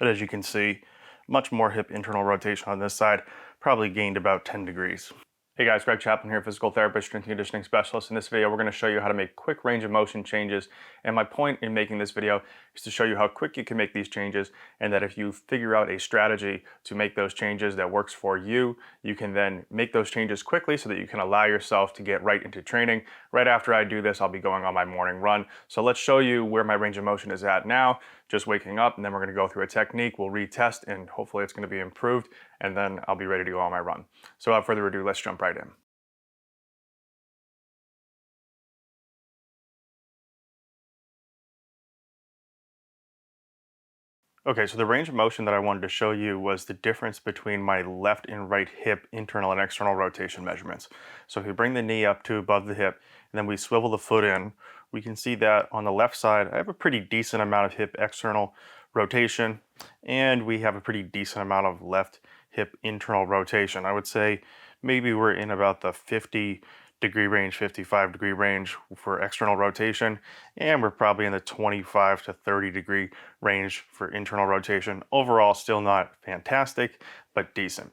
But as you can see, much more hip internal rotation on this side, probably gained about 10 degrees. Hey guys, Greg Chaplin here, physical therapist, strength and conditioning specialist. In this video, we're going to show you how to make quick range of motion changes. And my point in making this video is to show you how quick you can make these changes, and that if you figure out a strategy to make those changes that works for you, you can then make those changes quickly so that you can allow yourself to get right into training. Right after I do this, I'll be going on my morning run. So let's show you where my range of motion is at now, just waking up, and then we're going to go through a technique. We'll retest, and hopefully it's going to be improved, and then I'll be ready to go on my run. So without further ado, let's jump right in. Okay, so the range of motion that I wanted to show you was the difference between my left and right hip internal and external rotation measurements. So if you bring the knee up to above the hip, and then we swivel the foot in, we can see that on the left side, I have a pretty decent amount of hip external rotation, and we have a pretty decent amount of left hip internal rotation. I would say maybe we're in about the 50-degree range, 55-degree range for external rotation, and we're probably in the 25 to 30-degree range for internal rotation. Overall, still not fantastic, but decent.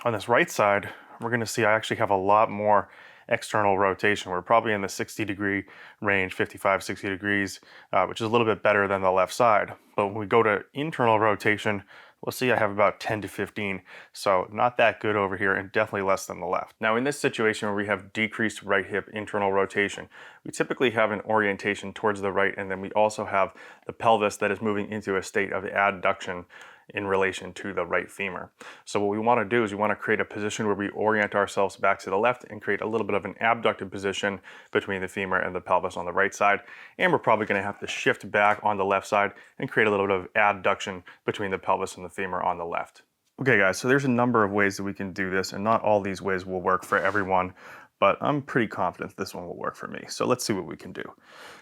On this right side, we're going to see I actually have a lot more external rotation. We're probably in the 60-degree range, 55, 60 degrees, which is a little bit better than the left side. But when we go to internal rotation, we'll see I have about 10 to 15, so not that good over here, and definitely less than the left. Now in this situation where we have decreased right hip internal rotation, we typically have an orientation towards the right, and then we also have the pelvis that is moving into a state of adduction in relation to the right femur. So what we want to do is we want to create a position where we orient ourselves back to the left and create a little bit of an abducted position between the femur and the pelvis on the right side. And we're probably going to have to shift back on the left side and create a little bit of adduction between the pelvis and the femur on the left. Okay guys, so there's a number of ways that we can do this, and not all these ways will work for everyone, but I'm pretty confident this one will work for me. So let's see what we can do.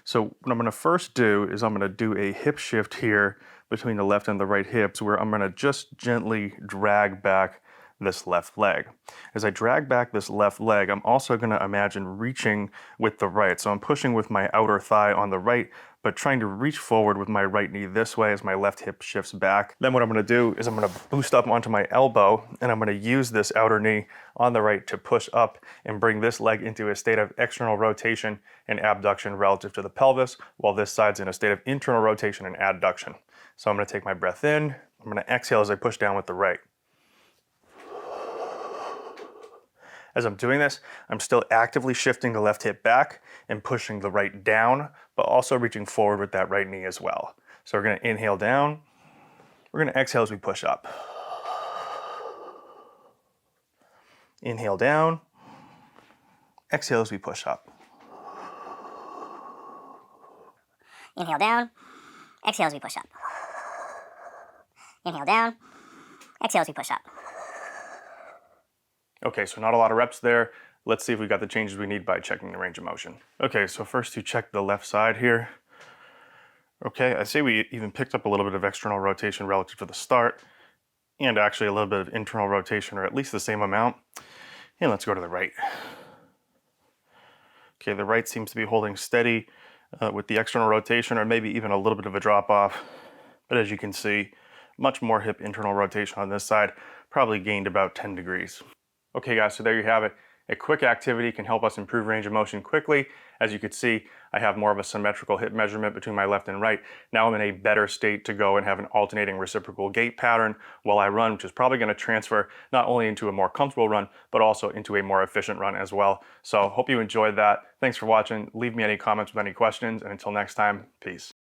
So what I'm going to first do is I'm going to do a hip shift here between the left and the right hips, where I'm going to just gently drag back this left leg. As I drag back this left leg, I'm also going to imagine reaching with the right. So I'm pushing with my outer thigh on the right, but trying to reach forward with my right knee this way as my left hip shifts back. Then what I'm going to do is I'm going to boost up onto my elbow, and I'm going to use this outer knee on the right to push up and bring this leg into a state of external rotation and abduction relative to the pelvis, while this side's in a state of internal rotation and adduction. So I'm going to take my breath in, I'm going to exhale as I push down with the right. As I'm doing this, I'm still actively shifting the left hip back and pushing the right down, but also reaching forward with that right knee as well. So we're going to inhale down, we're going to exhale as we push up. Inhale down, exhale as we push up. Inhale down, exhale as we push up. Inhale down, exhale as we push up. Okay, so not a lot of reps there. Let's see if we got the changes we need by checking the range of motion. Okay, so first to check the left side here. Okay, I say we even picked up a little bit of external rotation relative to the start, and actually a little bit of internal rotation, or at least the same amount. And let's go to the right. Okay, the right seems to be holding steady with the external rotation, or maybe even a little bit of a drop off. But as you can see, much more hip internal rotation on this side, probably gained about 10 degrees. Okay guys, so there you have it. A quick activity can help us improve range of motion quickly. As you can see, I have more of a symmetrical hip measurement between my left and right. Now I'm in a better state to go and have an alternating reciprocal gait pattern while I run, which is probably going to transfer not only into a more comfortable run, but also into a more efficient run as well. So hope you enjoyed that. Thanks for watching. Leave me any comments with any questions, and until next time, peace.